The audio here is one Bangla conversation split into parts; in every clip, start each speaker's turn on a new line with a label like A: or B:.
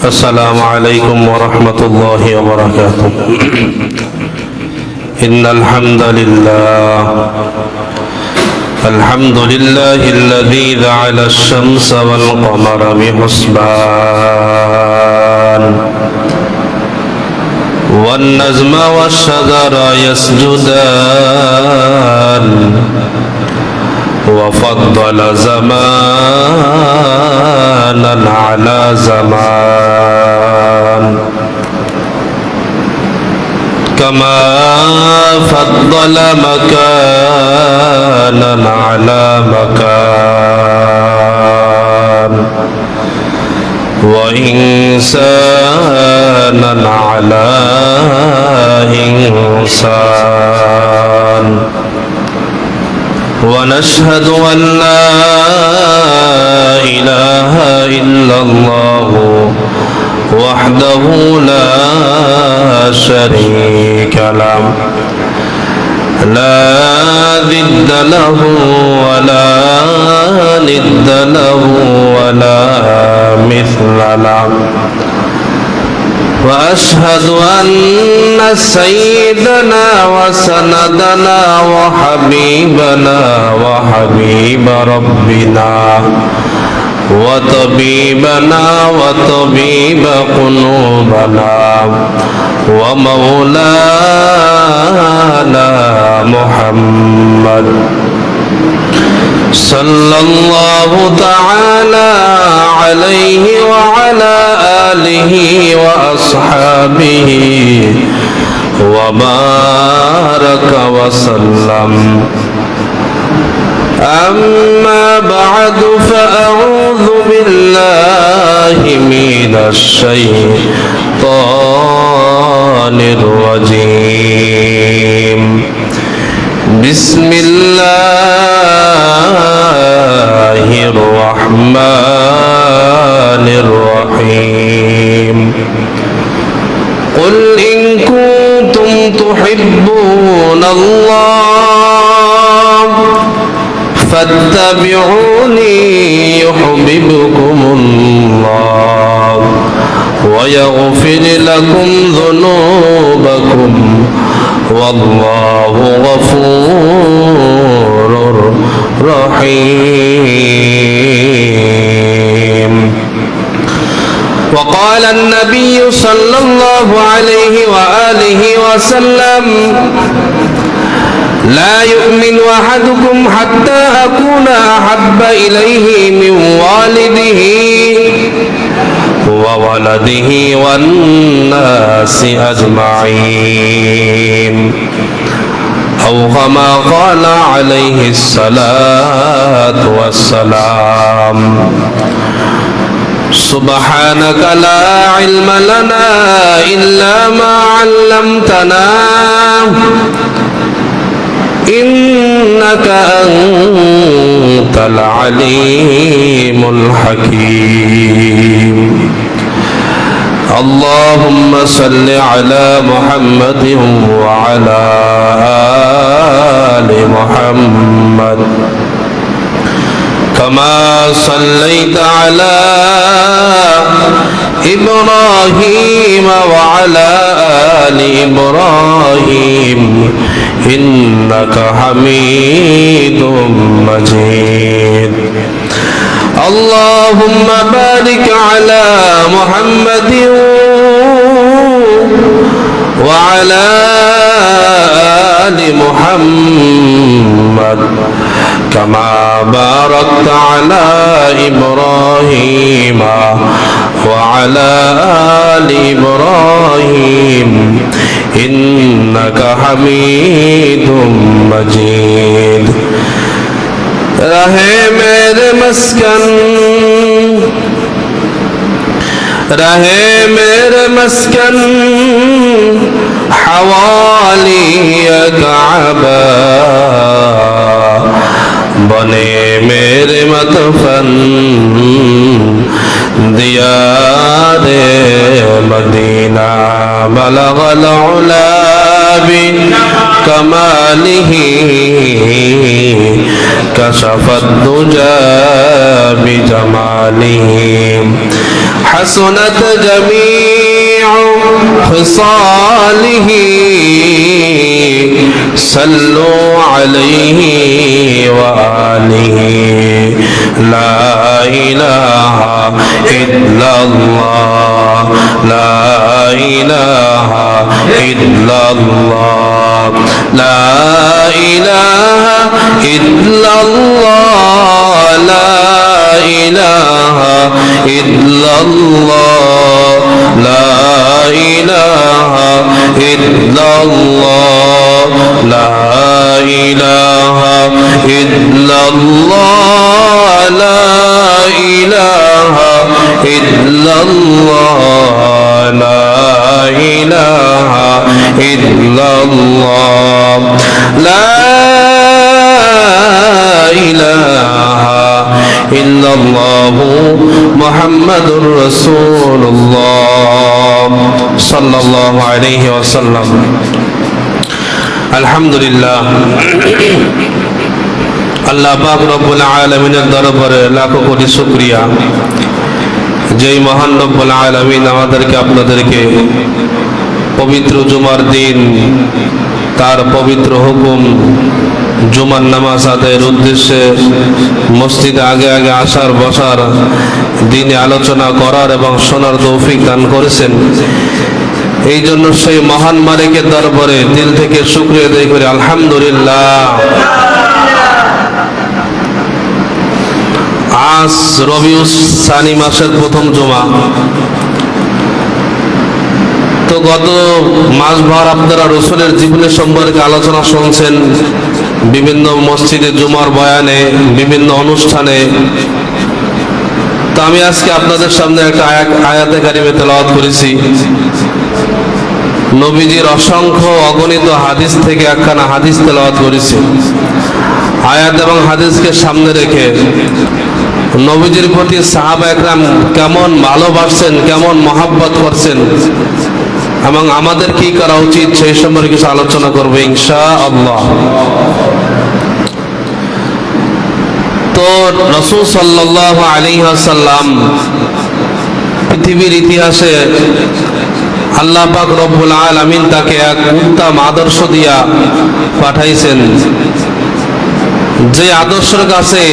A: السلام عليكم ورحمة الله وبركاته. إن الحمد لله الذي جعل الشمس والقمر بحسبان والنجم والشجر يسجدان وفضل زمانا على زمان كما فضل مكانا على مكان وإنسانا على إنسان ونشهد أن لا إله إلا الله وحده لا شريك له لا ضد له ولا ند له ولا مثل له وأشهد أن سيدنا وسندنا وحبيبنا وحبيب ربنا وطبيبنا وطبيب قلوبنا ومولانا محمد صلى الله تعالى عليه وعلى آله وأصحابه وبارك وسلم. أما بعد فأعوذ بالله من الشيطان الرجيم. بسم الله الرحمن الرحيم. قل إن كنتم تحبون الله فاتبعوني يحببكم الله ويغفر لكم ذنوبكم والله غفور رحيم. وقال النبي صلى الله عليه وآله وسلم لا يؤمن أحدكم حتى أكون أحب إليه من والده وولده والناس أجمعين أو كما قال عليه الصلاة والسلام. سبحانك لا علم لنا إلا ما علمتنا إنك أنت العليم الحكيم. اللهم صل على محمد وعلى آل محمد كما صليت على إبراهيم وعلى آل إبراهيم إنك حميد مجيد. اللهم بارك على محمد وعلى آل محمد كما باركت على إبراهيم وعلى آل إبراهيم إنك حميد مجيد. رہے میرے مسکن رہے میرے مسکن حوالی کعبہ بنے میرے مدفن دیار مدینہ بلغ العلا بکمالہ كشف الدجى بجماله حسنت جميع خصاله صلوا عليه وآله لا إله إلا الله لا إله إلا الله لا إله إلا الله لا إله إلا الله لا إله إلا الله لا إله إلا الله لا إله إلا الله لا إله إلا الله لا إله إلا الله محمد رسول الله صلى الله عليه وسلم الحمد لله আল্লাহ পাক রব্বুল আলামিনের দরবারে লাখো কোটি শুকরিয়া যেই মহান রব্বুল আলামিন আমাদেরকে আপনাদেরকে পবিত্র জুমার দিন তার পবিত্র হুকুম জুমার নামাজ আদায়ের উদ্দেশ্যে মসজিদে আগে আগে আসার বসার দিনে আলোচনা করার এবং শোনার তৌফিক দান করেছেন। এই জন্য সেই মহান মালিকের দরবারে দিল থেকে শুকরিয়া আদায় করি আলহামদুলিল্লাহ। আজ রবিউল সানি মাসের প্রথম জুমা। তো গত মাসভর আপনারা রাসূলের জীবনের সম্পর্কে আলোচনা শুনছেন বিভিন্ন মসজিদে জুমার বয়ানে বিভিন্ন অনুষ্ঠানে। তো আমি আজকে আপনাদের সামনে একটা আয়াতে কারিমে তেলাওয়াত করেছি। নবীজির অসংখ্য অগণিত হাদিস থেকে একখানা হাদিস তেলাওয়াত করেছি। আয়াত এবং হাদিসকে সামনে রেখে নবীজির প্রতি সাহাবা একরাম কেমন ভালোবাসছেন, কেমন মহাব্বত করছেন এবং আমাদের কি করা উচিত সেই সম্পর্কে কিছু আলোচনা করবো ইনশাআল্লাহ। তো রাসূল সাল্লাল্লাহু আলাইহি ওয়াসাল্লাম পৃথিবীর ইতিহাসে আল্লাহ পাক রব্বুল আলামিন তাকে এক উত্তম আদর্শ দিয়া পাঠাইছেন, যে আদর্শের কাছে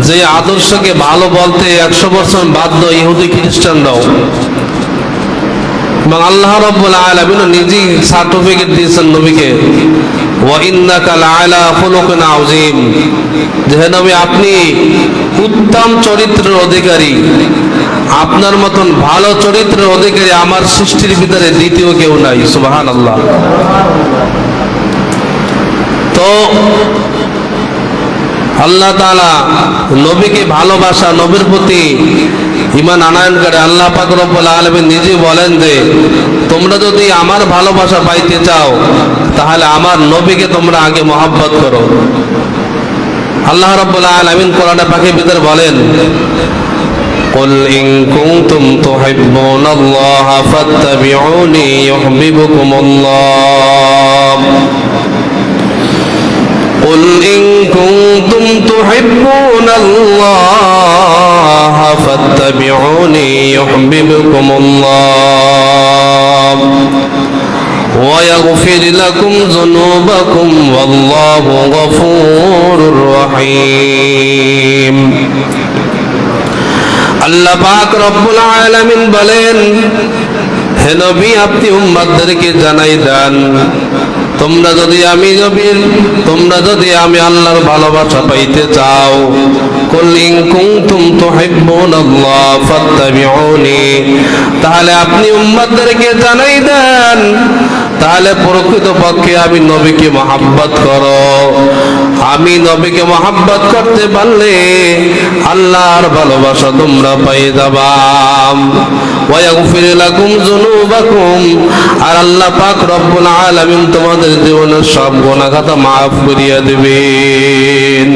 A: যে আদর্শকে ভালো বলতে 100% বাধ্য ইহুদি খ্রিস্টানরাও। এবং আল্লাহ রাব্বুল আলামিন নিজেই সার্টিফিকেট দিয়েছেন নবীকে, ওয়া ইন্নাকা লাআলা খুলুকিন আযীম, যে নবী আপনি উত্তম চরিত্রের অধিকারী, আপনার মতন ভালো চরিত্রের অধিকারী আমার সৃষ্টির ভিতরে দ্বিতীয় কেউ নাই। সুবহানাল্লাহ। তো আল্লাহ তাআলা নবীকে ভালোবাসা, নবীর প্রতি ঈমান আনয়ন করে আল্লাহ পাক রব্বুল আলামিন নিজে বলেন যে তোমরা যদি আমার ভালোবাসা পাইতে চাও তাহলে আমার নবীকে তোমরা আগে মহব্বত করো। আল্লাহ রাব্বুল আলামিন কোরআন পাকের ভিতরে বলেন, قل إن كنتم تحبون الله فاتبعوني يحببكم الله قل إن كنتم تحبون الله فاتبعوني يحببكم الله ويغفر لكم ذنوبكم والله غفور رحيم। আল্লাহ পাক রব্বুল আলামিন বলেন, হে নবী আপনি উম্মতদেরকে জানাই দেন তোমরা যদি আমি আল্লাহর ভালোবাসা পাইতে চাও, কুল ইন কুনতুম তুহিব্বুনাল্লাহ ফাত্তাবিউনি, তাহলে আপনি উম্মতদেরকে জানাই দেন তাহলে প্রকৃতপক্ষে আমি নবীকে মহব্বত করো। আমি নবীকে মহব্বত করতে পারলে আল্লাহর ভালোবাসা তোমরা পেয়ে যাবা। ওয়া ইয়াগফির লাকুম যুনুবাকুম, আর আল্লাহ পাক রব্বুল আলামিন তোমাদের জীবনের সব গুনাহ খাতা maaf করিয়া দিবেন।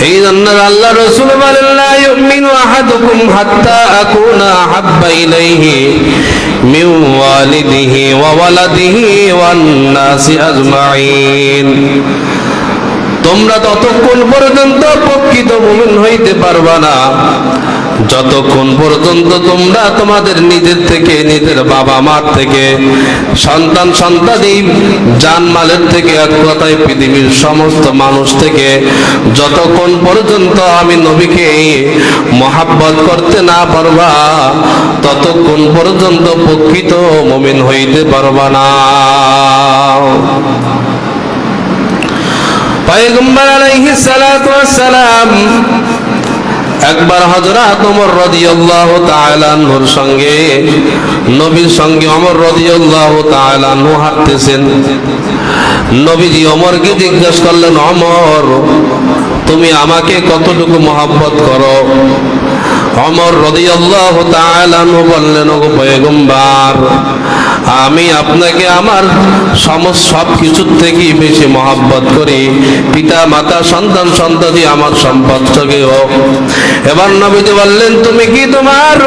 A: এই জন্য আল্লাহ রাসূল বলেন, লা ইউমিনু আহাদুকুম হাত্তা আকুনা হাব্বা ইলাইহি মিন ওয়ালিদিহি ওয়া ওয়ালাদিহি ওয়ান নাসি আজমাইন, তোমরা ততক্ষণ পর্যন্ত প্রকৃত মুমিন হইতে পারবা না যতক্ষণ পর্যন্ত তোমরা তোমাদের নিজের থেকে, নিজের বাবা মার থেকে, সন্তান সন্তানি, জানমালের থেকে, এক কথায় পৃথিবীর সমস্ত মানুষ থেকে যতক্ষণ পর্যন্ত আমি নবীকে মহাব্বত করতে না পারবা, ততক্ষণ পর্যন্ত প্রকৃত মুমিন হইতে পারবা না। পয়গম্বর আলাইহিস সালাতু ওয়াস সালাম একবার হযরত ওমর রাদিয়াল্লাহু তাআলা আনহুর সঙ্গে, নবীর সঙ্গে ওমর রাদিয়াল্লাহু তাআলা আনহু হাঁটতেছেন। নবীজি ওমরকে জিজ্ঞেস করলেন, ওমর, তুমি আমাকে কতটুকু মহব্বত করো? ওমর রাদিয়াল্লাহু তাআলা আনহু বললেন, ওগো পয়গম্বর, আমি আপনাকে আমার সব কিছুর থেকে বেশি মহব্বত করি, পিতা মাতা সন্তান সন্ততি আমার সম্পদ থেকেও। এবার নবীজি বললেন, তুমি কি তোমার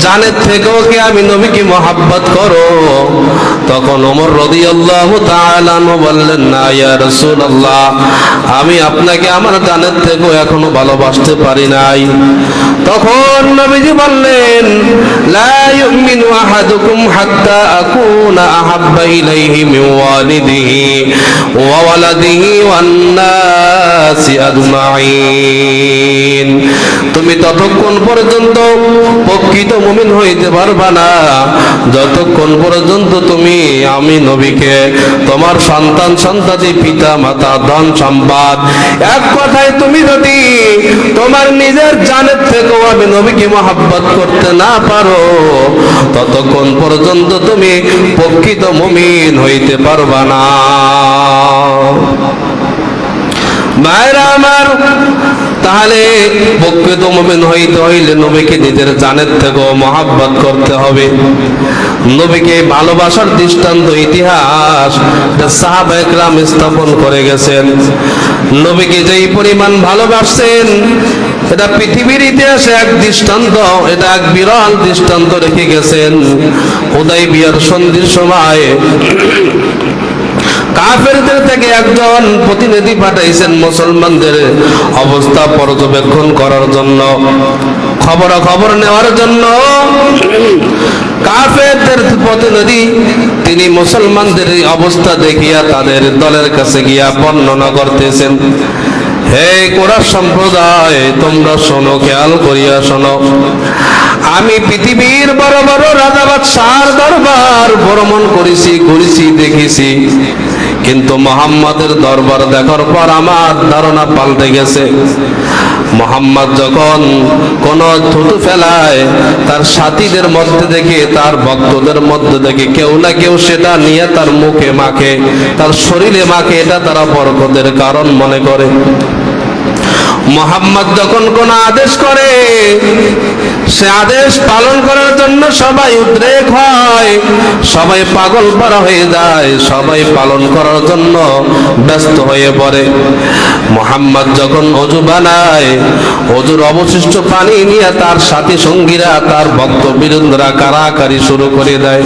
A: জানের থেকেও কি আমি নবীকে মহব্বত করো? তখন ওমর রাদিয়াল্লাহু তাআলা আনহু বললেন, না ইয়া রাসূলুল্লাহ, আমি আপনাকে আমার জানের থেকেও এখনো ভালোবাসতে পারি নাই। তখন নবীজি বললেন, লা ইউমিনু আহাদুকুম হাত্তা আকুনা আহাব্বা ইলাইহি মিন ওয়ালিদিহি ওয়া ওয়ালাদিহি ওয়ান নাসি আজমাইন। তুমি ততক্ষণ পর্যন্ত প্রকৃত মুমিন হইতে পারবা না যতক্ষণ পর্যন্ত তুমি আমি নবীকে, তোমার সন্তান সন্ততি, পিতা মাতা, ধন সম্পদ, এক কথায় তুমি যদি তোমার নিজের জানের থেকেও আমি নবীকে মহব্বত করতে না পারো, ততক্ষণ পর্যন্ত তুমি প্রকৃত মুমিন হইতে পারবা না। ভাইরা আমার, তাহলে প্রকৃত মুমিন হইতে হইলে নবীকে নিজের জানের থেকেও মহব্বত করতে হবে। নবীকে ভালোবাসার দৃষ্টান্ত ইতিহাস সাহাবায়ে কেরাম স্থাপন করে গেছেন। নবীকে যেই পরিমাণ ভালোবাসছেন, এটা পৃথিবীর ইতিহাসে এক দৃষ্টান্ত, এটা এক বিরল দৃষ্টান্ত রেখে গেছেন। হুদাইবিয়ার সন্ধির সময় কাফেরদের থেকে একজন প্রতিনিধি পাঠাইছেন মুসলমানদের অবস্থা পর্যবেক্ষণ করার জন্য, খবর নেওয়ার জন্য। কাফেরদের প্রতিনিধি তিনি মুসলমানদের অবস্থা দেখিয়া তাদের দলের কাছে গিয়া বর্ণনা করতেছেন, হে কুরাইশ সম্প্রদায়, তোমরা শোনো, খেয়াল করিয়া শোনো, আমি পৃথিবীর বড় বড় রাজা বাদশার দরবার ভ্রমণ করেছি, দেখেছি, কিন্তু মুহাম্মাদের দরবার দেখার পর আমার ধারণা পাল্টে গেছে। মুহাম্মদ যখন কোন থুতু ফেলায়, তার সাথীদের মধ্যে থেকে, তার ভক্তদের মধ্যে থেকে কেউ না কেউ সেটা নিয়ে তার মুখে মাখে, তার শরীরে মাখে, এটা তারা বরকতের কারণ মনে করে। মুহাম্মদ যখন কোন আদেশ করে, সে আদেশ পালন করার জন্য সবাই উদ্রেক হয়, সবাই পাগল পারা হয়ে যায়, সবাই পালন করার জন্য ব্যস্ত হয়ে পড়ে। মুহাম্মদ যখন ওযু বানায়, ওযুর অবশিষ্ট পানি নিয়ে তার সাথী সঙ্গীরা, তার ভক্তবৃন্দরা কারাকারি শুরু করে দেয়।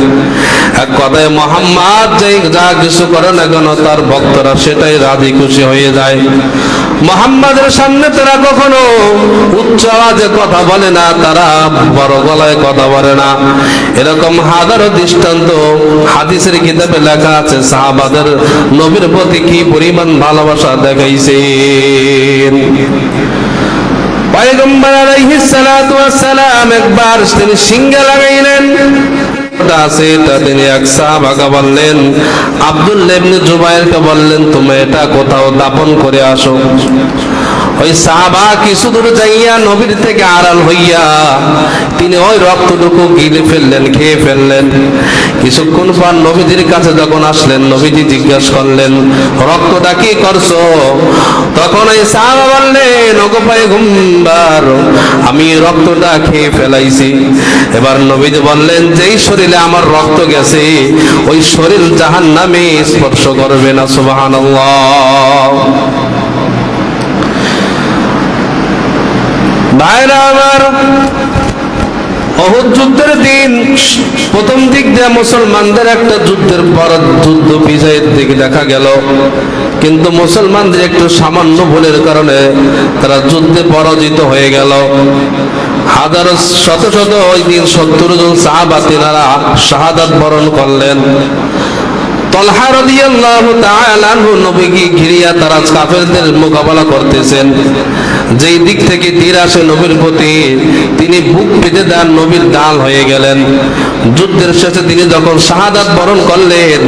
A: এক কথায় মুহাম্মদ যা কিছু করে না কেন, তার ভক্তরা সেটাই রাজি খুশি হয়ে যায়। মুহাম্মাদের সামনে তারা কখনো উচ্চ আওয়াজে কথা বলে না, তারা বড় গলায় কথা বলে না। এরকম হাজারো দৃষ্টান্ত হাদিসের কিতাবে লেখা আছে, সাহাবাদের নবীর প্রতি কি পরিমাণ ভালোবাসা দেখাইছেন। পয়গম্বর আলাইহিস সালাতু ওয়াস সালাম একবার তিনি সিংহা লাগাইলেন, তিনি এক সাহাবাকে বললেন, আব্দুল্লাহ ইবনে জুবাইরকে বললেন, তুমি এটা কোথাও দাফন করে আসো। ওই সাহাবা কিছু দূর যাইয়া নবীর থেকে আড়াল হইয়া তিনি ওই রক্তটুকু গিলে ফেললেন, খেয়ে ফেললেন। কিছুক্ষণ পর নবীজির কাছে যখন আসলেন, নবীজি জিজ্ঞেস করলেন, রক্তটা কি করছো? তখন ওই সাহাবা বললেন, ওগো পয়গম্বর, আমি রক্তটা খেয়ে ফেলাইছি। এবার নবীজি বললেন, যেই শরীরে আমার রক্ত গেছে, ওই শরীর জাহান্নামে স্পর্শ করবে না। সুবহানাল্লাহ। ভাইরা আমার, উহুদ যুদ্ধের দিন প্রথম দিক দিয়ে মুসলমানদের একটা যুদ্ধের পর যুদ্ধ বিজয়ের দিকে দেখা গেল, কিন্তু মুসলমানদের একটু সামান্য ভুলের কারণে তারা যুদ্ধে পরাজিত হয়ে গেল। হাজারো শত শত ওই দিন 70 জন সাহাবা তিনারা শাহাদাত বরণ করলেন। তালহা রাদিয়াল্লাহু তাআলা আনহু নবীকে ঘিরিয়া তারা কাফেরদের মোকাবেলা করতেছেন। যেই দিক থেকে তীর আসে নবীর প্রতি তিনি বুক পেতে দেন, নবীর ডাল হয়ে গেলেন। যুদ্ধের শেষে তিনি যখন শাহাদাত বরণ করলেন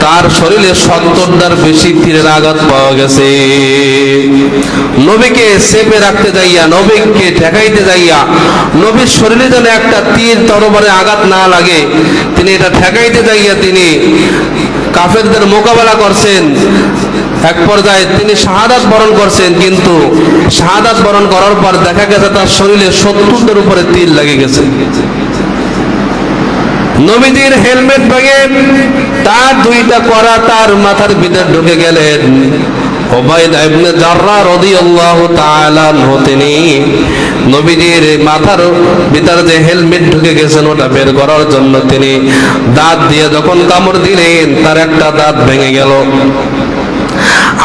A: তার শরীরে 70টার বেশি তীরের আঘাত পাওয়া গেছে। নবীকে চেপে রাখতে যাইয়া, নবীকে ঠেকাইতে যাইয়া, নবীর শরীরে যেন একটা তীর তরবারে আঘাত না লাগে তিনি এটা ঠেকাইতে যাইয়া তিনি কাফেরদের মোকাবেলা করছেন। এক পর্যায়ে তিনি শাহাদাত বরণ করছেন, কিন্তু শাহাদাত বরণ করার পর দেখা গেছে তার শরীরে 70টার উপরে তীর লেগে গেছে। নবীজির হেলমেট ভেঙে তার দুইটা কড়া তার মাথার ভিতর ঢুকে গেলেন। উবাইদা ইবনে জাররাহ রাদিয়াল্লাহু তাআলা আনহু তিনি নবীজির মাথার ভিতরে যে হেলমেট ঢুকে গেছেন ওটা বের করার জন্য তিনি দাঁত দিয়ে যখন কামড় দিলেন তার একটা দাঁত ভেঙে গেল।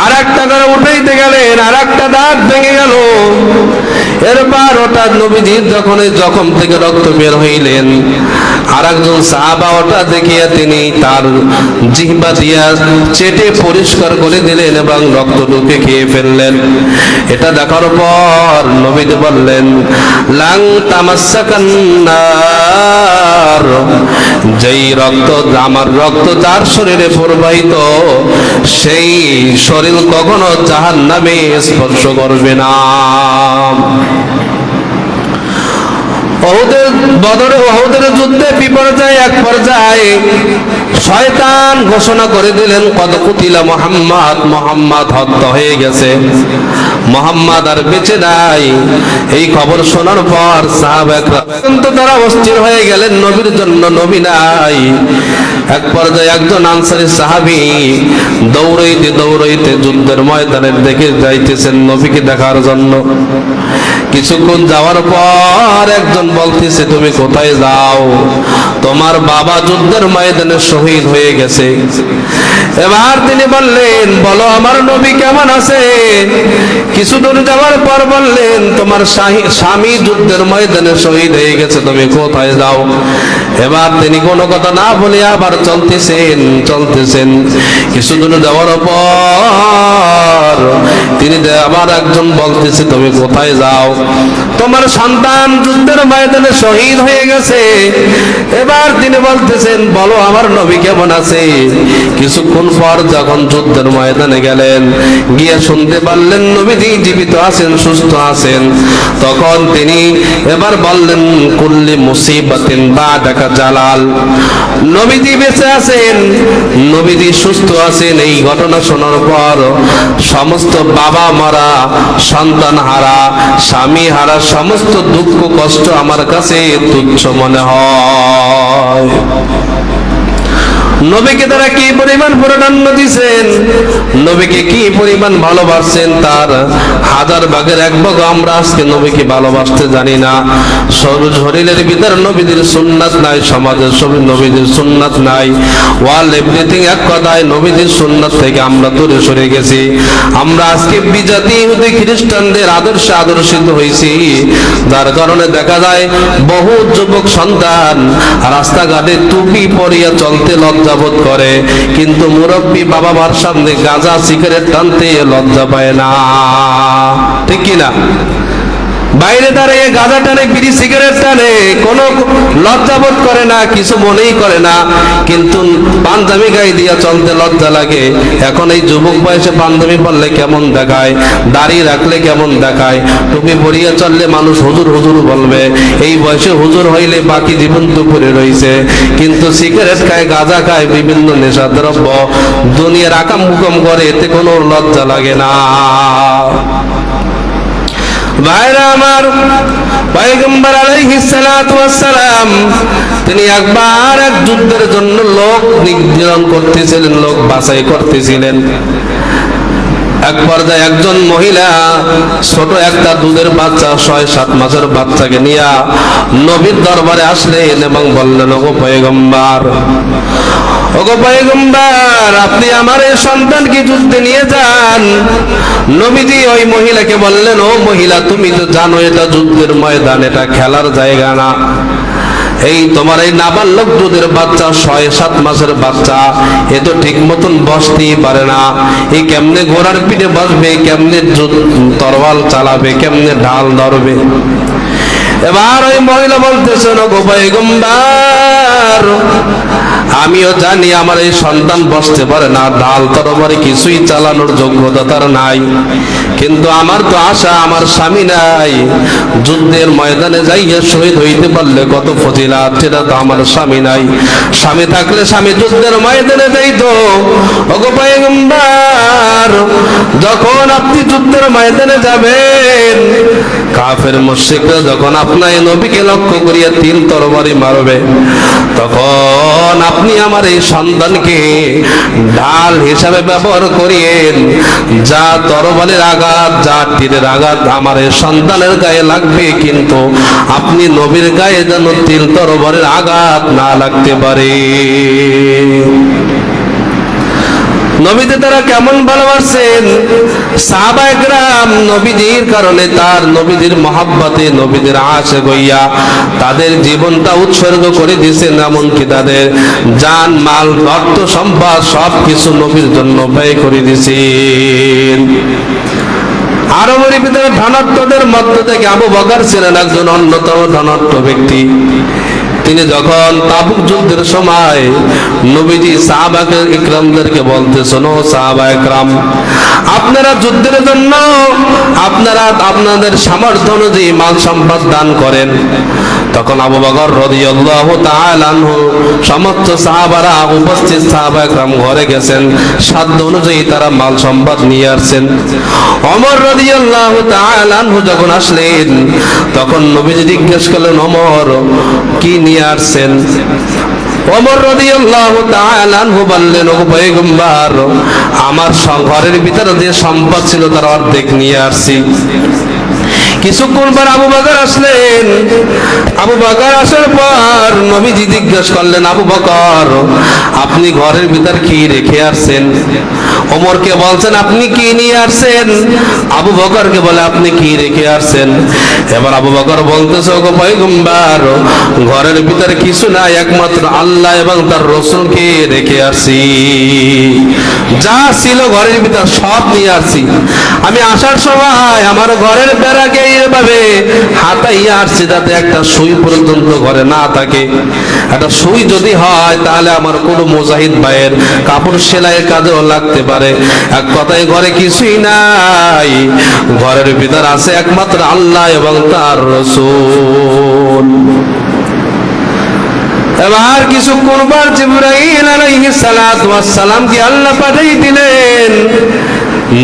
A: আর একটা করে উঠাইতে গেলেন, আর একটা দাঁত ভেঙে গেল। এরপর ওটা নবীজির যখন জখম থেকে রক্ত বের হইলেন, আর একজন সাহাবা ওটা দেখিয়া তিনি তার জিহ্বা দিয়া চেটে পরিষ্কার করে দিলেন এবং রক্তটুকে খেয়ে ফেললেন। এটা দেখার পর নবীজি বললেন, লাং তামাসসাকান নার, যেই রক্ত আমার রক্ত যার শরীরে প্রবাহিত সেই শরীর কখনো জাহান্নামে স্পর্শ করবে না। ওহুদের যুদ্ধে বিপর্যয় এক পর্যায়ে শয়তান ঘোষণা করে দিলেন, কদ কুতিলা মুহাম্মদ, মুহাম্মদ হত্যা হয়ে গেছে, মুহাম্মদ আর বেঁচে নাই। এই খবর শোনার পর সাহাবারা কিন্তু তারা অস্থির হয়ে গেলেন, নবীর জন্য নবী নাই। এক পর্যায়ে একজন আনসারী সাহাবী দৌড়াইতে দৌড়াইতে যুদ্ধের ময়দানের দিকে যাইতেছেন নবীকে দেখার জন্য। কিছুক্ষণ যাওয়ার পর একজন বলতেছে, তুমি কোথায় যাও? তোমার বাবা যুদ্ধের ময়দানে শহীদ হয়ে গেছে। এবার তিনি বললেন, বলো আমার নবী কেমন আছে? কিছু দূর যাওয়ার পর বললেন, তোমার স্বামী যুদ্ধের ময়দানে শহীদ হয়ে গেছে, তুমি কোথায় যাও? এবার তিনি কোনো কথা না বলে আবার চলতেছেন। কিছু দূর যাওয়ার পর তিনি আবার একজন বলতেছে, তুমি কোথায় যাও? তোমার সন্তান যুদ্ধের ময়দানে শহীদ হয়ে গেছে। এবার তিনি বলতেছেন, বলো আমার নবী কেমন আছে? কিছুক্ষণ পর যখন যুদ্ধের ময়দানে গেলেন, গিয়ে শুনতে পারলেন নবীজি জীবিত আছেন, সুস্থ আছেন। তখন তিনি এবার বললেন, কুল্লি মুসিবাতিন বাদাকা জালাল, নবীজি বেঁচে আছেন, নবীজি সুস্থ আছেন। এই ঘটনা শোনার পর সমস্ত বাবা মারা, সন্তান হারা, স্বামী হারা সমস্ত দুঃখ কষ্ট আমার কাছে তুচ্ছ মনে হয়। নবীকে তারা কি পরিমাণ প্রাধান্য দিয়েছেন, নবীকে কি পরিমাণ ভালোবাসছেন, তার হাজার ভাগের এক ভাগ আমরা আজকে নবীকে ভালোবাসতে জানি না। শরীরের ভিতর নবীদের সুন্নাত নাই, সমাজের সবই নবীদের সুন্নাত নাই। ওয়াল এভরিথিং এক কথায় নবীদের সুন্নাত থেকে আমরা দূরে সরে গেছি। আমরা আজকে বিজাতি ইহুদি খ্রিস্টানদের আদর্শে আদর্শিত হয়েছি, যার কারণে দেখা যায় বহু যুবক সন্তান রাস্তাঘাটে টুপি পরিয়া চলতে লজ্জাবোধ করে, কিন্তু মুরব্বী বাবা মার সামনে গাঁজা সিগারেট টানতে লজ্জা পায় না, ঠিক কিনা? বাইরে দাঁড়িয়ে গাঁজা টানে, বিড়ি সিগারেট টানে, কোনো লজ্জাবোধ করে না, কিছু মনেই করে না, কিন্তু পাঞ্জাবি গায়ে দিয়া চলতে লজ্জা লাগে। এখন এই যুবক বয়সে পাঞ্জাবি পরলে কেমন দেখায়, দাড়ি রাখলে কেমন দেখায়, টুপি পরিয়ে চললে মানুষ হুজুর হুজুর বলবে। এই বয়সে হুজুর হইলে বাকি জীবন তো পড়ে রয়েছে, কিন্তু সিগারেট খায়, গাঁজা খায়, বিভিন্ন নেশাদ্রব্য দুনিয়ার আকাম হুকুম করে, এতে কোনো লজ্জা লাগে না। ভাইরা আমার, পয়গম্বর আলাইহিস সালাতু ওয়াস সালাম তিনি একবার এক যুদ্ধের জন্য লোক নির্ধারণ করতেছিলেন, লোক বাছাই করতেছিলেন। এক পর্যায়ে একজন মহিলা ছোট একটা দুধের বাচ্চা 6-7 মাসের বাচ্চাকে নিয়ে নবীর দরবারে আসলেন এবং বললেন, ওগো পয়গম্বর, ওগো পয়গম্বর, আপনি আমার এই সন্তানকে যুদ্ধে নিয়ে যান। নবীজি ওই মহিলাকে বললেন, ও মহিলা, তুমি তো জানো এটা যুদ্ধের ময়দান, এটা খেলার জায়গা না। এই তোমার এই নাবালক দুধের বাচ্চা 6-7 মাসের বাচ্চা, এ তো ঠিক মতন বসতেই পারে না। এই কেমনে ঘোড়ার পিঠে বসবে, কেমনে তরোয়াল চালাবে, কেমনে ঢাল ধরবে। এবার ওই মহিলা বলতেছে, ওগো পয়গম্বর, আমিও জানি আমার এই সন্তান বসতে পারে না, ঢাল তরবারি কিছুই চালানোর যোগ্যতা তার নাই, কিন্তু আমার তো আশা, আমার স্বামী নাই, যুদ্ধের ময়দানে যাইয়া শহীদ হইতে পারলে কত ফজিলাত, সেটা তো আমার স্বামী নাই। স্বামী থাকলে স্বামী যুদ্ধের ময়দানে যাইতো। ওগো পয়গম্বর, যখন আপনি যুদ্ধের ময়দানে যাবেন, কাফের মুশরিকরা যখন আপনার নবীকে লক্ষ্য করিয়া তীর তরবারি মারবে, তখন আপনি আমার এই সন্তানকে ঢাল হিসাবে ব্যবহার করিয়েন। যা তরবারির আঘাত, যা তীরের আঘাত আমার এই সন্তানের গায়ে লাগবে, কিন্তু আপনি নবীর গায়ে যেন তীর তরবারির আঘাত না লাগতে পারে। নবীতে তারা কেমন ভালোবাসেন সাহাবায়ে কেরাম, নবীজির কারণে, তার নবীজির মহাব্বতে, নবীজির আশিক হইয়া তাদের জীবনটা উৎসর্গ করে দিয়েছেন, এমনকি তাদের জান মাল অর্থ সম্পদ সবকিছু নবীর জন্য ব্যয় করে দিয়েছেন। আরবের ভিতরে ধনাঢ্যদের মধ্য থেকে আবু বকর ছিলেন একজন অন্যতম ধনাঢ্য ব্যক্তি। তিনি যখন তাবুক যুদ্ধের সময় নবীজি সাহাবায়ে ইকরামদেরকে বলতেছেন, ও সাহাবায়ে ইকরাম, আপনারা যুদ্ধের জন্য আপনারা আপনাদের সামর্থ্য অনুযায়ী মাল সম্পদ দান করেন। তখন আবু বকর রাদিয়াল্লাহু তাআলা আনহু সমস্ত সাহাবারা উপস্থিত সাহাবায়ে ইকরাম ঘরে গেছেন, সাধ্য অনুযায়ী তারা মাল সম্পদ নিয়ে আসছেন। ওমর রাদিয়াল্লাহু তাআলা আনহু যখন আসলেন, তখন নবীজি জিজ্ঞেস করলেন, ওমর, কি নিয়ে আসছেন? ওমর রাদিয়াল্লাহু তাআলা আনহু বললেন, ও পয়গম্বর, আমার ঘরের ভিতরে যে সম্পদ ছিল তার অর্ধেক নিয়ে আসছি। কিছুক্ষণ পর আবু বকর আসলেন। আবু বকর আসার পর নবীজি জিজ্ঞেস করলেন, আবু বকর, আপনি ঘরের ভিতর কি রেখে আসছেন? ওমরকে বলছেন, আপনি কি নিয়ে আসছেন? আবু বকরকে বলে, আপনি কি রেখে আসছেন? এবার আবু বকর বলতেছে, ওগো পয়গম্বর, ঘরের ভিতরে কিছু নাই, একমাত্র আল্লাহ এবং তার রাসূলকে রেখে আসছি। যা ছিল ঘরের ভিতর সব নিয়ে আসছি। আমি আসার সময় আমার ঘরের বেড়াকে এইভাবে হাতাইয়া আসছি, যাতে একটা সুই পর্যন্ত ঘরে না থাকে। একটা সুই যদি হয় তাহলে আমার কোনো মুজাহিদ ভাইয়ের কাপড় সেলাইয়ের কাজেও লাগতে পারে। এক কথায় ঘরে কিছুই নাই, ঘরের ভিতর আছে একমাত্র আল্লাহ এবং তার রাসূল। এবার কিছুক্ষণ পর জিবরাইল আলাইহিস সালাতু ওয়াস সালামকে আল্লাহ পাঠিয়ে দিলেন।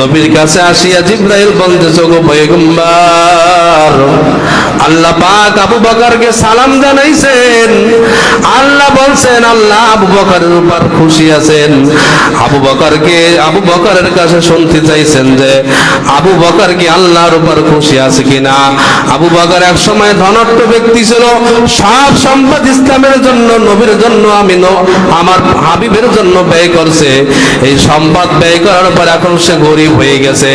A: নবীর কাছে আসিয়া জিবরাইল বলতেছে, ওগো পয়গম্বর, আল্লাহ পাক আবু বকরকে সালাম জানাইছেন। আল্লাহ বলছেন, আল্লাহ আবু বকরের উপর খুশি আছেন। আবু বকরের কাছে শুনতে চাইছেন যে আবু বকর কি আল্লাহর উপর খুশি আছে কিনা। আবু বকর এক সময় ধনাঢ্য ব্যক্তি ছিল, সব সম্পদ ইসলামের জন্য, নবীর জন্য, আমার হাবিবের জন্য ব্যয় করছে। এই সম্পদ ব্যয় করার পর এখন সে গরিব হয়ে গেছে।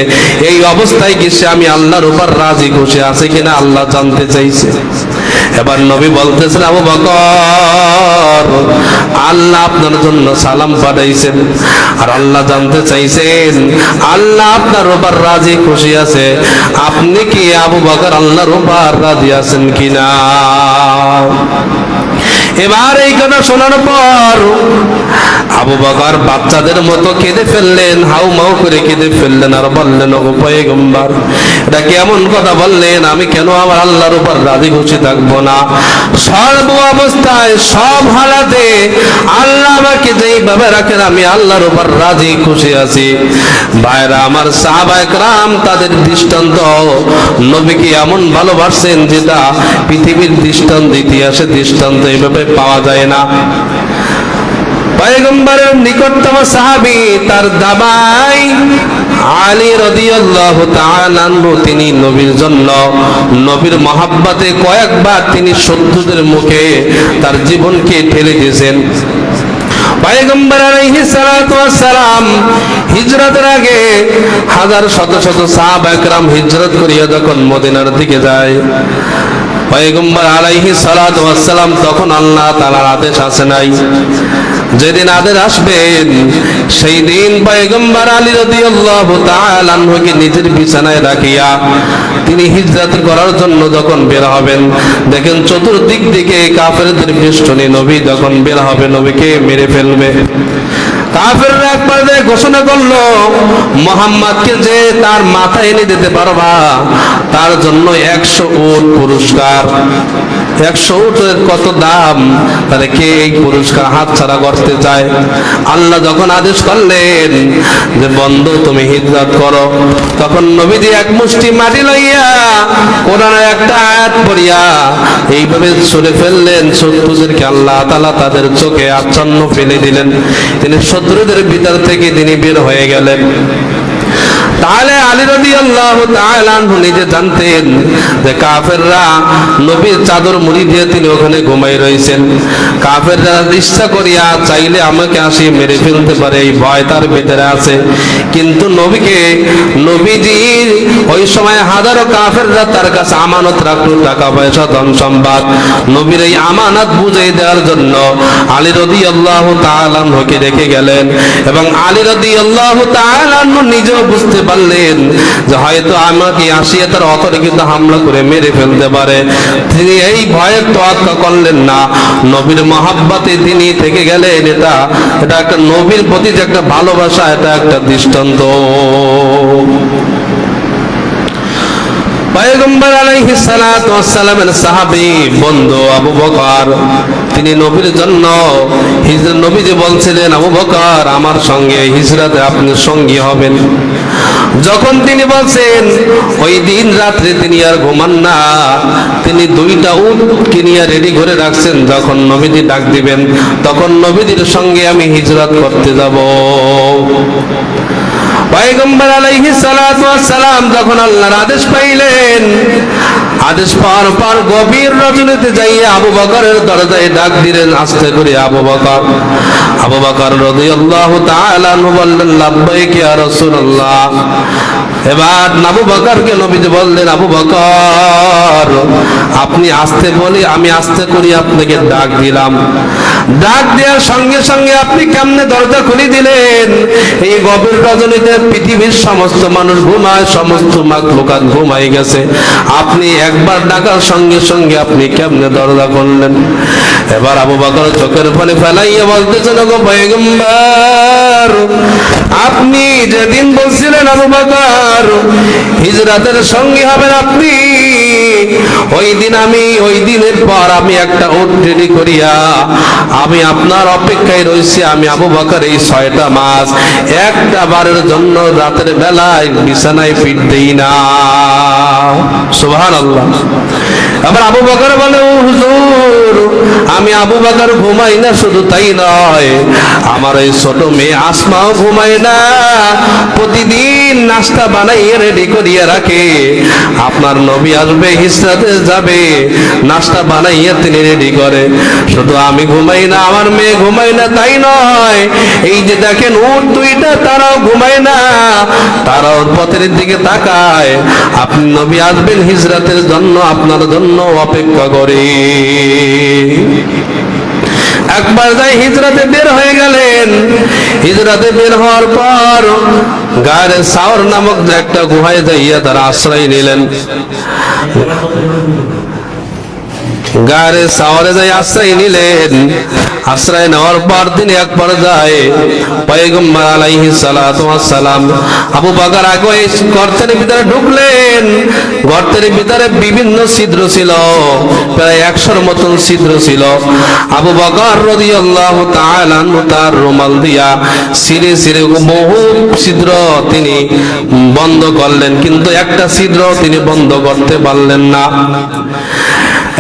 A: এই অবস্থায় কি সে আমি আল্লাহর উপর রাজি খুশি আছে কিনা আল্লাহ জানতে চাইছে। এবার নবী বলতেছেন, আবু বকর, আল্লাহ আপনার জন্য সালাম পাঠাইছেন, আর আল্লাহ জানতে চাইছেন আল্লাহ আপনার উপর রাজি খুশি আছে, আপনি কি আবু বকর আল্লাহর উপর রাজি আছেন কিনা। এবার এই কথা শোনার পর আবু বকর বাচ্চাদের মতো কেঁদে ফেললেন, হাউ মাউ করে কেঁদে ফেললেন, আর বললেন, ওগো পয়গম্বর, এটা কেমন কথা বললেন? আমি কেন আমার আল্লাহর উপর রাজি খুশি থাকবো না? সর্ব অবস্থায়, সব হালাতে আল্লাহ আমাকে যেইভাবে রাখেন আমি আল্লাহর উপর রাজি খুশি আছি। ভাইরা আমার, সাহাবায়ে কেরাম তাদের দৃষ্টান্ত, নবীকে এমন ভালোবাসেন যেটা পৃথিবীর দৃষ্টান্ত, ইতিহাসের দৃষ্টান্ত এইভাবে পাওয়া যায় না। পয়গম্বরের নিকটতম সাহাবী, তার দাবাই আলী রাদিয়াল্লাহু তাআলা আনহু তিনি নবীর জন্য নবীর মহাব্বতে কয়েকবার তিনি শত্রুদের মুখে তার জীবনকে ঠেলে দিয়েছেন। পয়গম্বর আলাইহিস সালাতু ওয়াস সালাম হিজরতের আগে হাজার শত শত সাহাবা একরাম হিজরত করিয়া যখন মদিনার দিকে যায়, পয়গম্বর আলাইহিস সালাতু ওয়াস সালাম তখন আল্লাহ তাআলার আদেশ আসে নাই। যেদিন আদেশ আসবেন সেই দিন পয়গম্বর আলী রাদিয়াল্লাহু তাআলা আনহুকে নিজের বিছানায় রাখিয়া তিনি হিজরত করার জন্য যখন বের হবেন, দেখেন চতুর্দিক থেকে কাফেরদের বেষ্টনী। নবী যখন বের হবে নবীকে মেরে ফেলবে। কাফেররা একবার ঘোষণা করলো, মুহাম্মদকে যে তার মাথা এনে দিতে পারবা তার জন্য 100 উট পুরস্কার। 100 উটের কত দাম, তাহলে কে এই পুরস্কার হাতছাড়া করতে চায়? আল্লাহ যখন আদেশ করলেন যে বন্ধু তুমি হিজরত করো, তখন নবীজি এক মুষ্টি মাটি লইয়া কোরআনের একটা আয়াত পড়িয়া এইভাবে ছুঁড়ে ফেললেন, শত্রুদেরকে আল্লাহ তাআলা তাদের চোখে আচ্ছন্ন ফেলে দিলেন। তিনি শত্রুদের ভিতর থেকে তিনি বের হয়ে গেলেন। তাহলে আলী রাদিয়াল্লাহু তাআলা আনহু নিজে জানতেন যে কাফেররা নবীর চাদর মুড়ি দিয়ে তিনি ওখানে ঘুমাই রয়েছেন। কাফেররা ইচ্ছা করিয়া চাইলে আমাকে আসি মেরে ফেলতে পারে, এই ভয় তার ভিতরে আছে। কিন্তু নবীজির ওই সময় হাজারো কাফেররা তার কাছে আমানত রাখলো, টাকা পয়সা ধন সম্পদ। নবীর এই আমানত বুঝিয়ে দেওয়ার জন্য আলী রাদিয়াল্লাহু তাআলা আনহুকে রেখে গেলেন। এবং আলী রাদিয়াল্লাহু তাআলা আনহু নিজেও বুঝতে পারলেন যে হয়তো আমাকে আসিয়া তার অতর্কিত হামলা করে মেরে ফেলতে পারে। তিনি এই ভয়ে তোয়াক্কা করলেন না, নবীর মহাব্বতে তিনি থেকে গেলেন। এটা একটা নবীর প্রতি যে একটা ভালোবাসা, এটা একটা দৃষ্টান্ত। পয়গম্বর আলাইহিস সালাতু ওয়াস সালামের সাহাবী বন্ধু আবু বকর, তিনি নবীর জন্য নবীজি বলছিলেন, আবু বকর আমার সঙ্গে হিজরতে আপনি সঙ্গী হবেন। যখন তিনি বলছেন, ওই দিন রাত্রে তিনি আর ঘুমান না, তিনি 2টা উট কিনিয়া রেডি করে রাখছেন। যখন নবীজি ডাক দিবেন তখন নবীজির সঙ্গে আমি হিজরত করতে যাব। পয়গম্বর আলাইহিস সালাতু ওয়াস সালাম যখন আল্লাহর আদেশ পাইলেন, আদেশ পাওয়ার পর গভীর রজনীতে যাইয়া আবু বকরের দরজায় ডাক দিলেন আস্তে করে, আবু বকর। আবু বকর রাদিয়াল্লাহু তাআলা আনহু বললেন, লাব্বাইক ইয়া রাসূলুল্লাহ। এবার আবু বকরকে নবীজি বললেন, আবু বকর আপনি আস্তে বলি, আমি আস্তে করি আপনাকে ডাক দিলাম। ডাক দেওয়ার সঙ্গে সঙ্গে আপনি কেমনে দরজা খুলে দিলেন? এই গভীর রজনীতে পৃথিবীর সমস্ত মানুষ ঘুমায়, সমস্ত মাখলুকাত ঘুমাই গেছে, আপনি একবার ডাকার সঙ্গে সঙ্গে আপনি কেমনে দরজা খুললেন? এবার আবু বকর চোখের পানি ফেলাইয়া বলতেছেন, গো পয়গম্বর আপনি যেদিন বলছিলেন আবু বকর হিজরতের সঙ্গী হবেন আপনি, ওই দিনের পর আমি একটা উট রেডি করিয়া আমি আপনার অপেক্ষায় রয়েছি। আমি আবু বকর এই 6টা মাস একটা বারের জন্য রাতের বেলায় বিছানায় পিঠ দেই না। সুবহানাল্লাহ। আবার আবু বকর বলে, ও হুজুর আমি আবু বকর ঘুমাই না, শুধু তাই নয় আমার এই ছোট মেয়ে আসমাও ঘুমায় না, প্রতিদিন নাস্তা বানাইয়ে রেডি করিয়া রাখে। আপনার নবী আসবে, হিজরতে যাবে, নাস্তা বানাইয়ে তিনি রেডি করে। শুধু আমি ঘুমাই না, আমার মেয়ে ঘুমাই না তাই নয়, এই যে দেখেন উট 2টা তারাও ঘুমায় না, তারাও পথের দিকে তাকায়। আপনি নবী আসবেন হিজরতের জন্য, আপনার জন্য অপেক্ষা করে। একবার যাই হিজরতে বের হয়ে গেলেন। হিজরতে বের হওয়ার পর গায়ে সাওর নামক একটা গুহায় যাইয়া তারা আশ্রয় নিলেন। গায়ে সাওরে যাই আশ্রয় নিলেন। আশ্রয় নেওয়ার পর তিনি এক পর্যায়ে পয়গম্বর আলাইহিস সালাতু ওয়াস সালাম আবু বকর আগে গর্তের ভিতরে ঢুকলেন। গর্তের ভিতরে বিভিন্ন ছিদ্র ছিল, প্রায় 100-র মতন ছিদ্র ছিল। আবু বকর রাদিয়াল্লাহু তাআলা আনহু তার রুমাল দিয়া সিরে সিরে বহু ছিদ্র তিনি বন্ধ করলেন, কিন্তু একটা ছিদ্র তিনি বন্ধ করতে পারলেন না।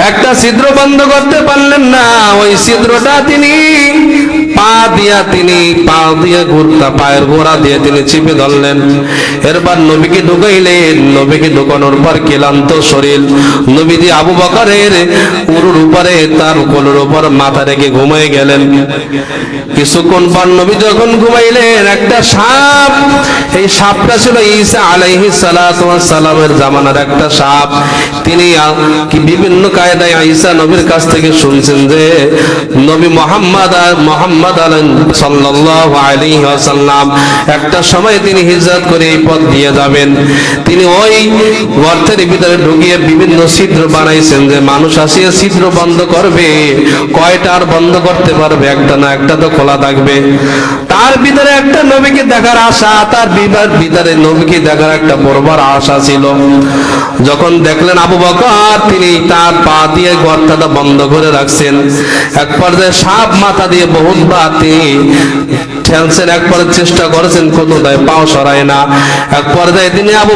A: একটা ছিদ্র বন্ধ করতে পারলেন না। ওই ছিদ্রটা তিনি পা দিয়ে ঘুরতা পায়ের গোড়া দিয়ে তিনি চিপে ধরলেন। এরপর নবীকে ঢুকাইলেন। নবীকে ঢুকানোর পর ক্লান্ত শরীর নবীজি আবু বকরের উরুর উপরে তার কোলের উপর মাথা রেখে ঘুমিয়ে গেলেন। কিছুক্ষণ পর নবী যখন ঘুমাইলেন, একটা সাপ, এই সাপটা ছিল ঈসা আলাইহিস সালাতু ওয়াস সালামের জামানার একটা সাপ। তিনি বিভিন্ন কায়দায় ঈসা নবীর কাছ থেকে শুনছেন যে নবী মুহাম্মদ সাল্লাল্লাহু আলাইহি ওয়াসাল্লাম একটা সময় তিনি হিজরত করে এই পথ দিয়ে যাবেন। তিনি ওই গর্তের ভিতরে ঢুকিয়ে বিভিন্ন ছিদ্র বানাইছেন যে মানুষ আসিয়া ছিদ্র বন্ধ করবে, কয়টা আর বন্ধ করতে পারবে? একটা না একটা তো খোলা থাকবে। তার ভিতরে একটা নবীকে দেখার আশা, তার ভিতরে নবীকে দেখার একটা বড় আশা ছিল। যখন দেখলেন আবু বকর তিনি তার পা দিয়ে গর্তটা বন্ধ করে রাখছেন, এক পর্যায়ে সাপ মাথা দিয়ে বহুতবার তিনি ঠেলছেন, এক পর্যায়ে চেষ্টা করেছেন, কোনোটায় পাও সরায় না। এক পর্যায়ে তিনি আবু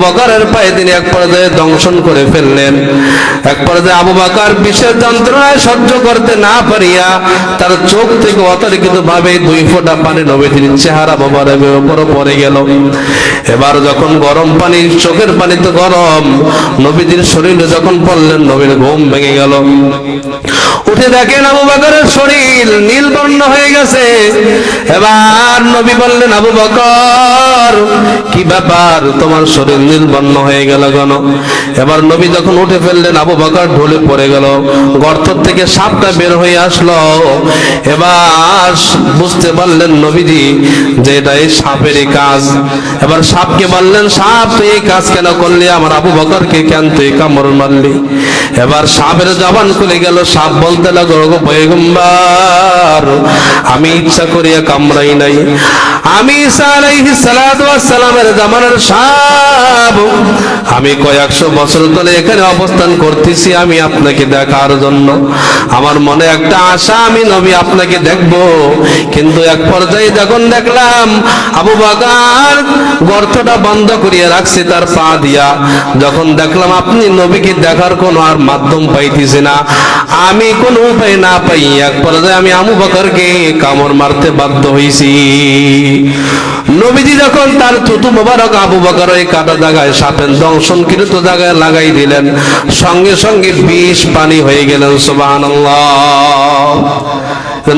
A: বকরের পায়ে তিনি এক পর্যায়ে দংশন করে ফেললেন। এক পর্যায়ে আবু বকর বিষের যন্ত্রণায় সহ্য করতে না পারিয়া তার চোখ থেকে অতর্কিত ভাবে 2 ফোঁটা পানি নবীজির চেহারা মোবারকের উপরে পড়ে গেল। এবার যখন গরম পানি, চোখের পানি তো গরম, নবীজির শরীরে যখন পড়লেন নবীর ঘুম ভেঙে গেল। উঠে দেখেন আবু বকরের শরীর নীল বর্ণ হয়ে গেছে। এবার নবী বললেন, আবু বকর কি ব্যাপার, তোমার শরীর নীল বর্ণ হয়ে গেল কেন? এবার নবী যখন উঠে ফেললেন আবু বকর ঢলে পড়ে গেল, গর্ত থেকে সাপটা বের হয়ে আসলো। এবার বুঝতে পারলেন নবীজি যে এটা এই সাপেরই কাজ। এবার সাপকে বললেন, সাপ তুই এই কাজ কেন করলি? আমার আবু বকরকে কেন তুই কামড় মারলি? এবার সাপের জবান খুলে গেল। সাপ বলতে লাগলো, পয়গম্বর আমি ইচ্ছা করিয়া কামড়াই নাই, আমি ঈসা আলাইহিস সালাতু ওয়াস সালামের জামানার সাপ। আমি কয়েকশো বছর ধরে এখানে অবস্থান করতেছি আমি আপনাকে দেখার জন্য। আমার মনে একটা আশা, আমি নবী আপনাকে দেখব। কিন্তু এক পর্যায়ে যখন দেখলাম আবু বকর গর্তটা বন্ধ করিয়া রাখছে তার পা দিয়া, যখন দেখলাম আপনি নবীকে দেখার কোনো আর মাধ্যম পাইতেছি না, আমি কোনো উপায় না পাই, এক পর্যায়ে আমি আবু বকরকে কামড় মারতে বাধ্য হইছি। নবীজি যখন তার থুতু মোবারক আবু বকর ওই কাটা জায়গায় সাপের দংশনকৃত জায়গায় লাগাই দিলেন, সঙ্গে সঙ্গে বিষ পানি হয়ে গেলেন। সুবহানাল্লাহ।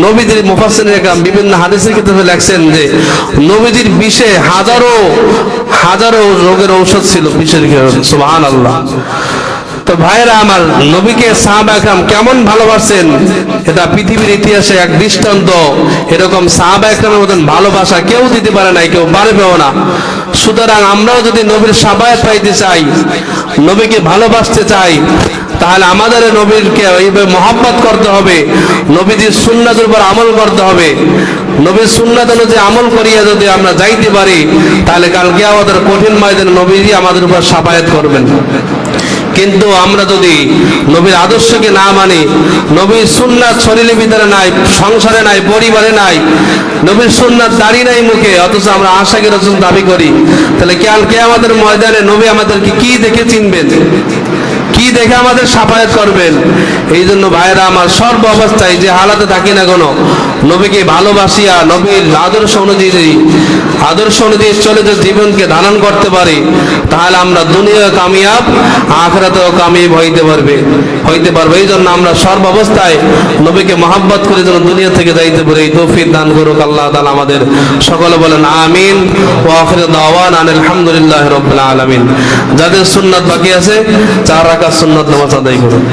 A: নবীজির মুফাসসিরিনে কেরাম বিভিন্ন হাদিসের কিতাবে লেখছেন যে নবীজির বিষে হাজারো রোগের ঔষধ ছিল বিষের। সুবহানাল্লাহ। তো ভাইরা আমার, নবীকে সাহাবা একরাম কেমন ভালোবাসেন এটা পৃথিবীর ইতিহাসে এক দৃষ্টান্ত। এরকম সাহাবা একরামের মতন ভালোবাসা কেউ দিতে পারে নাই, কেউ পারবেও না। সুতরাং আমরাও যদি নবীর সাবায়াত পাইতে চাই, নবীকে ভালোবাসতে চাই, তাহলে আমাদের নবীকে এইভাবে মহব্বত করতে হবে, নবীজির সুন্নাতের উপর আমল করতে হবে। নবীর সুন্নাত অনুযায়ী আমল করিয়া যদি আমরা যাইতে পারি, তাহলে কাল কিয়ামতের কঠিন ময়দানে নবীজি আমাদের উপর সাবায়াত করবেন। কিন্তু আমরা যদি নবীর আদর্শকে না মানি, নবীর সুন্নাত শরীরের ভিতরে নাই, সংসারে নাই, পরিবারে নাই, নবীর সুন্নাত দাঁড়িয়ে নাই মুখে, অথচ আমরা আশাকে রাসূল দাবি করি, তাহলে কাল কিয়ামতের ময়দানে নবী আমাদেরকে কি দেখে চিনবেন, কি দেখে আমাদের সাফায়াত করবেন? এই জন্য ভাইরা আমার, সর্ব অবস্থায় যে হালাতে থাকি না কেন, নবীকে ভালোবাসিয়া নবীর আদর্শ অনুযায়ী চলে যে জীবনকে ধারণ করতে পারি, তাহলে আমরা দুনিয়া কামিয়াব, আখিরাতেও কামিয়াব হইতে পারবে। এই জন্য আমরা সর্ব অবস্থায় নবীকে মহব্বত করে যেন দুনিয়া থেকে যাইতে পারি, এই তৌফিক দান করুক আল্লাহ তাআলা আমাদের। সকলে বলেন আমিন। ওয়া আখিরু দাওয়ানা আলহামদুলিল্লাহি রাব্বিল আলামিন। যাদের সুন্নাত বাকি আছে 4 রাকাত সুন্নাত নামাজ আদায় করুন।